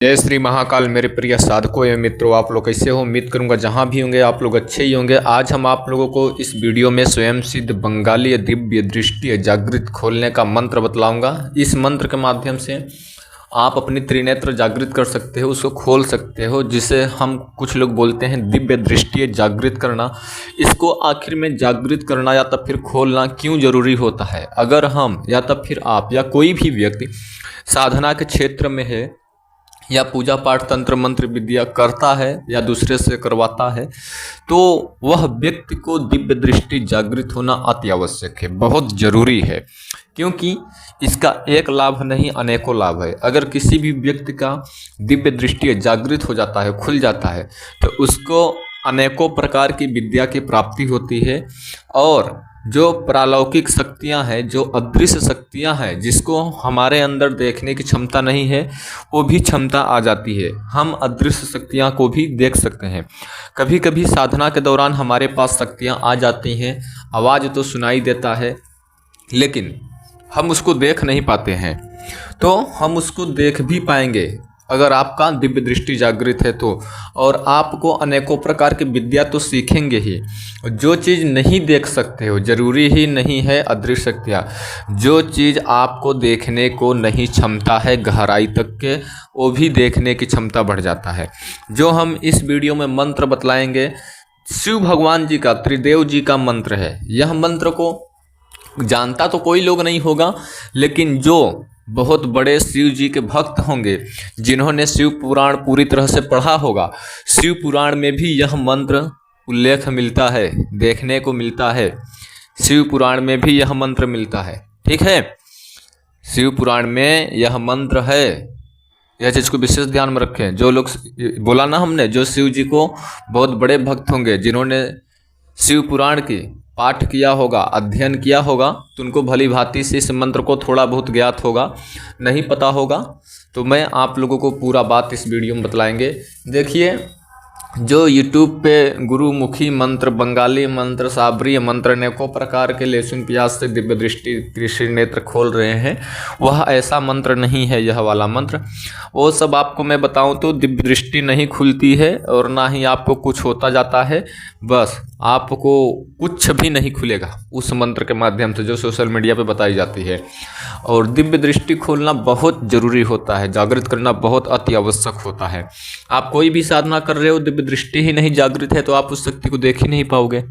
जय श्री महाकाल। मेरे प्रिय साधकों एवं मित्रों, आप लोग कैसे हो? उम्मीद करूंगा जहां भी होंगे आप लोग अच्छे ही होंगे। आज हम आप लोगों को इस वीडियो में स्वयं सिद्ध बंगाली दिव्य दृष्टि जागृत खोलने का मंत्र बतलाऊंगा। इस मंत्र के माध्यम से आप अपनी त्रिनेत्र जागृत कर सकते हो, उसको खोल सकते हो, जिसे हम कुछ लोग बोलते हैं दिव्य दृष्टि जागृत करना। इसको आखिर में जागृत करना या तब फिर खोलना क्यों जरूरी होता है? अगर हम या तब फिर आप या कोई भी व्यक्ति साधना के क्षेत्र में है या पूजा पाठ तंत्र मंत्र विद्या करता है या दूसरे से करवाता है, तो वह व्यक्ति को दिव्य दृष्टि जागृत होना अति आवश्यक है, बहुत जरूरी है। क्योंकि इसका एक लाभ नहीं अनेकों लाभ है। अगर किसी भी व्यक्ति का दिव्य दृष्टि जागृत हो जाता है, खुल जाता है, तो उसको अनेकों प्रकार की विद्या की प्राप्ति होती है और जो प्रालौकिक शक्तियां हैं, जो अदृश्य शक्तियां हैं, जिसको हमारे अंदर देखने की क्षमता नहीं है, वो भी क्षमता आ जाती है। हम अदृश्य शक्तियां को भी देख सकते हैं। कभी कभी साधना के दौरान हमारे पास शक्तियां आ जाती हैं, आवाज़ तो सुनाई देता है, लेकिन हम उसको देख नहीं पाते हैं। तो हम उसको देख भी पाएंगे अगर आपका दिव्य दृष्टि जागृत है तो। और आपको अनेकों प्रकार की विद्या तो सीखेंगे ही। जो चीज़ नहीं देख सकते हो, जरूरी ही नहीं है अदृश्य शक्तियाँ, जो चीज़ आपको देखने को नहीं क्षमता है गहराई तक के, वो भी देखने की क्षमता बढ़ जाता है। जो हम इस वीडियो में मंत्र बतलाएंगे, शिव भगवान जी का, त्रिदेव जी का मंत्र है। यह मंत्र को जानता तो कोई लोग नहीं होगा, लेकिन जो बहुत बड़े शिव जी के भक्त होंगे, जिन्होंने शिव पुराण पूरी तरह से पढ़ा होगा, शिव पुराण में भी यह मंत्र उल्लेख मिलता है, देखने को मिलता है। शिव पुराण में भी यह मंत्र मिलता है, ठीक है। शिव पुराण में यह मंत्र है, यह चीज़ को विशेष ध्यान में रखें। जो लोग बोला ना हमने, जो शिव जी को बहुत बड़े भक्त होंगे, जिन्होंने शिव पुराण की पाठ किया होगा, अध्ययन किया होगा, तो उनको भली भांति से इस मंत्र को थोड़ा बहुत ज्ञात होगा। नहीं पता होगा तो मैं आप लोगों को पूरा बात इस वीडियो में बतलाएंगे। देखिए, जो YouTube पे गुरुमुखी मंत्र, बंगाली मंत्र, साबरीय मंत्र, अनेकों प्रकार के लहसुन प्याज से दिव्य दृष्टि कृषि नेत्र खोल रहे हैं, वह ऐसा मंत्र नहीं है। यह वाला मंत्र, वो सब आपको मैं बताऊं तो दिव्य दृष्टि नहीं खुलती है और ना ही आपको कुछ होता जाता है। बस आपको कुछ भी नहीं खुलेगा उस मंत्र के माध्यम से जो सोशल मीडिया पे बताई जाती है। और दिव्य दृष्टि खोलना बहुत ज़रूरी होता है, जागृत करना बहुत अति आवश्यक होता है। आप कोई भी साधना कर रहे हो, दिव्य दृष्टि ही नहीं जागृत है, तो आप उस शक्ति को देख ही नहीं पाओगे,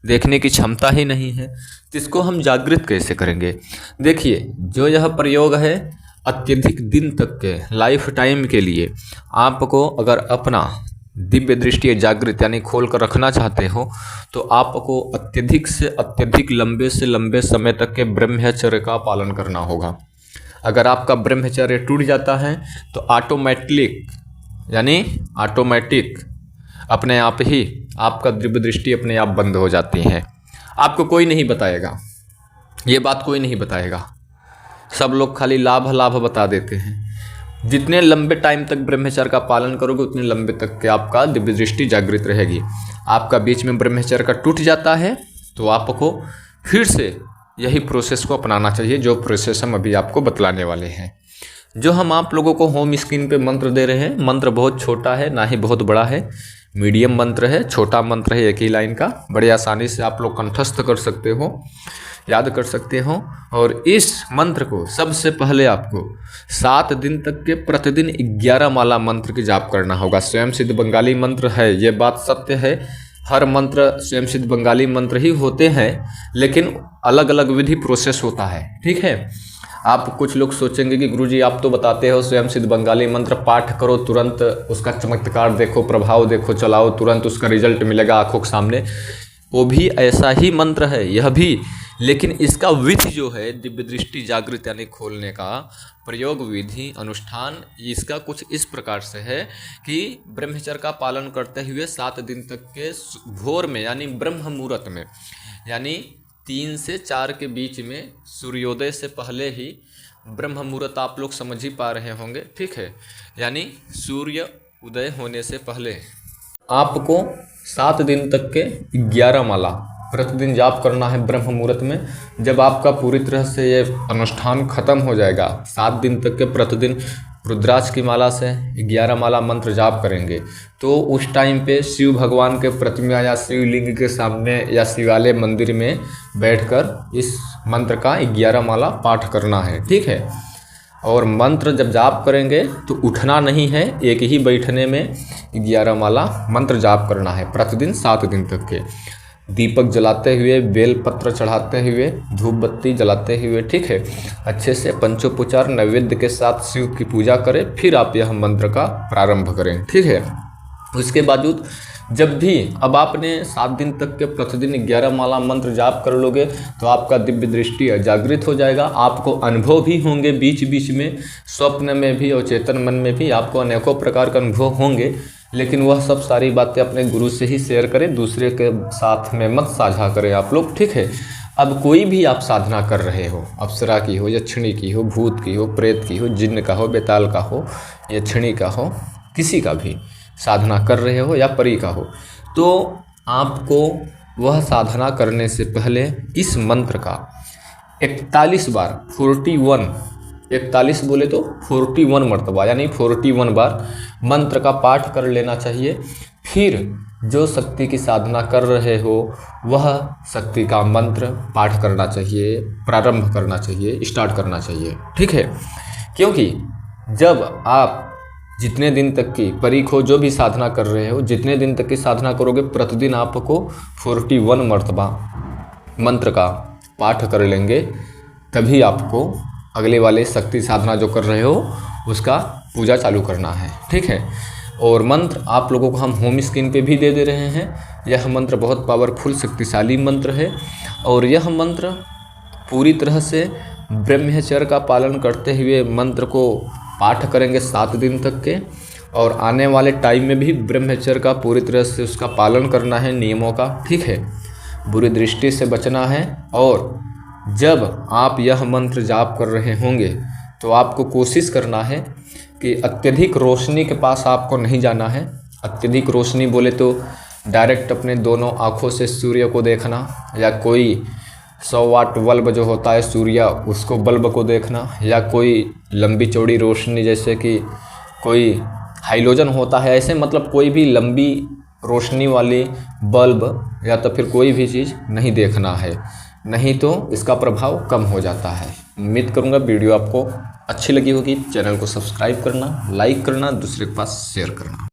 देखने की क्षमता ही नहीं है। तो इसको हम जागृत कैसे करेंगे? देखिए, जो यह प्रयोग है अत्यधिक दिन तक के लाइफ टाइम के लिए, आपको अगर अपना दिव्य दृष्टि जागृत यानी खोल कर रखना चाहते हो, तो आपको अत्यधिक से अत्यधिक लंबे से लंबे समय तक के ब्रह्मचर्य का पालन करना होगा। अगर आपका ब्रह्मचर्य टूट जाता है तो ऑटोमेटिक अपने आप ही आपका दिव्य दृष्टि अपने आप बंद हो जाती है। आपको कोई नहीं बताएगा, ये बात कोई नहीं बताएगा। सब लोग खाली लाभ बता देते हैं। जितने लंबे टाइम तक ब्रह्मचर्य का पालन करोगे, उतने लंबे तक के आपका दिव्य दृष्टि जागृत रहेगी। आपका बीच में ब्रह्मचर्य का टूट जाता है तो आपको फिर से यही प्रोसेस को अपनाना चाहिए, जो प्रोसेस हम अभी आपको बतलाने वाले हैं। जो हम आप लोगों को होम स्क्रीन पे मंत्र दे रहे हैं, मंत्र बहुत छोटा है, ना ही बहुत बड़ा है, मीडियम मंत्र है, छोटा मंत्र है, एक ही लाइन का। बड़े आसानी से आप लोग कंठस्थ कर सकते हो, याद कर सकते हो। और इस मंत्र को सबसे पहले आपको 7 दिन तक के प्रतिदिन 11 माला मंत्र की जाप करना होगा। स्वयं सिद्ध बंगाली मंत्र है, ये बात सत्य है। हर मंत्र स्वयं सिद्ध बंगाली मंत्र ही होते हैं, लेकिन अलग अलग विधि प्रोसेस होता है, ठीक है। आप कुछ लोग सोचेंगे कि गुरुजी आप तो बताते हो स्वयं सिद्ध बंगाली मंत्र पाठ करो, तुरंत उसका चमत्कार देखो, प्रभाव देखो, चलाओ, तुरंत उसका रिजल्ट मिलेगा आंखों के सामने। वो भी ऐसा ही मंत्र है, यह भी, लेकिन इसका विधि जो है दिव्य दृष्टि जागृत यानी खोलने का प्रयोग, विधि, अनुष्ठान, इसका कुछ इस प्रकार से है कि ब्रह्मचर्य का पालन करते हुए 7 दिन तक के भोर में यानी ब्रह्म मुहूर्त में, यानी 3 से 4 के बीच में, सूर्योदय से पहले ही, ब्रह्म मुहूर्त आप लोग समझ ही पा रहे होंगे, ठीक है, यानी सूर्य उदय होने से पहले आपको 7 दिन तक के 11 माला प्रतिदिन जाप करना है ब्रह्म मुहूर्त में। जब आपका पूरी तरह से ये अनुष्ठान खत्म हो जाएगा, 7 दिन तक के प्रतिदिन रुद्राक्ष की माला से 11 माला मंत्र जाप करेंगे तो उस टाइम पे शिव भगवान के प्रतिमा या शिवलिंग के सामने या शिवालय मंदिर में बैठकर इस मंत्र का 11 माला पाठ करना है। ठीक है। और मंत्र जब जाप करेंगे तो उठना नहीं है, एक ही बैठने में 11 माला मंत्र जाप करना है प्रतिदिन 7 दिन तक के। दीपक जलाते हुए, बेलपत्र चढ़ाते हुए, धूप बत्ती जलाते हुए, ठीक है, अच्छे से पंचोपचार नैवेद्य के साथ शिव की पूजा करें, फिर आप यह मंत्र का प्रारंभ करें। ठीक है। उसके बावजूद जब भी अब आपने 7 दिन तक के प्रतिदिन 11 माला मंत्र जाप कर लोगे तो आपका दिव्य दृष्टि जागृत हो जाएगा। आपको अनुभव भी होंगे, बीच बीच में स्वप्न में भी और चेतन मन में भी आपको अनेकों प्रकार के अनुभव होंगे, लेकिन वह सब सारी बातें अपने गुरु से ही शेयर करें, दूसरे के साथ में मत साझा करें आप लोग। ठीक है। अब कोई भी आप साधना कर रहे हो, अप्सरा की हो, यक्षिणी की हो, भूत की हो, प्रेत की हो, जिन्न का हो, बेताल का हो, यक्षिणी का हो, किसी का भी साधना कर रहे हो या परी का हो, तो आपको वह साधना करने से पहले इस मंत्र का 41 बार 41 बोले तो 41 मर्तबा यानी 41 बार मंत्र का पाठ कर लेना चाहिए। फिर जो शक्ति की साधना कर रहे हो वह शक्ति का मंत्र पाठ करना चाहिए, प्रारंभ करना चाहिए, स्टार्ट करना चाहिए। ठीक है। क्योंकि जब आप जितने दिन तक की परी हो, जो भी साधना कर रहे हो, जितने दिन तक की साधना करोगे प्रतिदिन आपको 41 मर्तबा मंत्र का पाठ कर लेंगे, तभी आपको अगले वाले शक्ति साधना जो कर रहे हो उसका पूजा चालू करना है। ठीक है। और मंत्र आप लोगों को हम होम स्क्रीन पे भी दे रहे हैं। यह मंत्र बहुत पावरफुल शक्तिशाली मंत्र है और यह मंत्र पूरी तरह से ब्रह्मचर्य का पालन करते हुए मंत्र को पाठ करेंगे 7 दिन तक के, और आने वाले टाइम में भी ब्रह्मचर्य का पूरी तरह से उसका पालन करना है, नियमों का। ठीक है। बुरी दृष्टि से बचना है। और जब आप यह मंत्र जाप कर रहे होंगे तो आपको कोशिश करना है कि अत्यधिक रोशनी के पास आपको नहीं जाना है। अत्यधिक रोशनी बोले तो डायरेक्ट अपने दोनों आँखों से सूर्य को देखना, या कोई 100 वाट बल्ब जो होता है सूर्य उसको बल्ब को देखना, या कोई लंबी चौड़ी रोशनी जैसे कि कोई हाइलोजन होता है, ऐसे मतलब कोई भी लंबी रोशनी वाली बल्ब या तो फिर कोई भी चीज़ नहीं देखना है, नहीं तो इसका प्रभाव कम हो जाता है। उम्मीद करूँगा वीडियो आपको अच्छी लगी होगी। चैनल को सब्सक्राइब करना, लाइक करना, दूसरे के पास शेयर करना।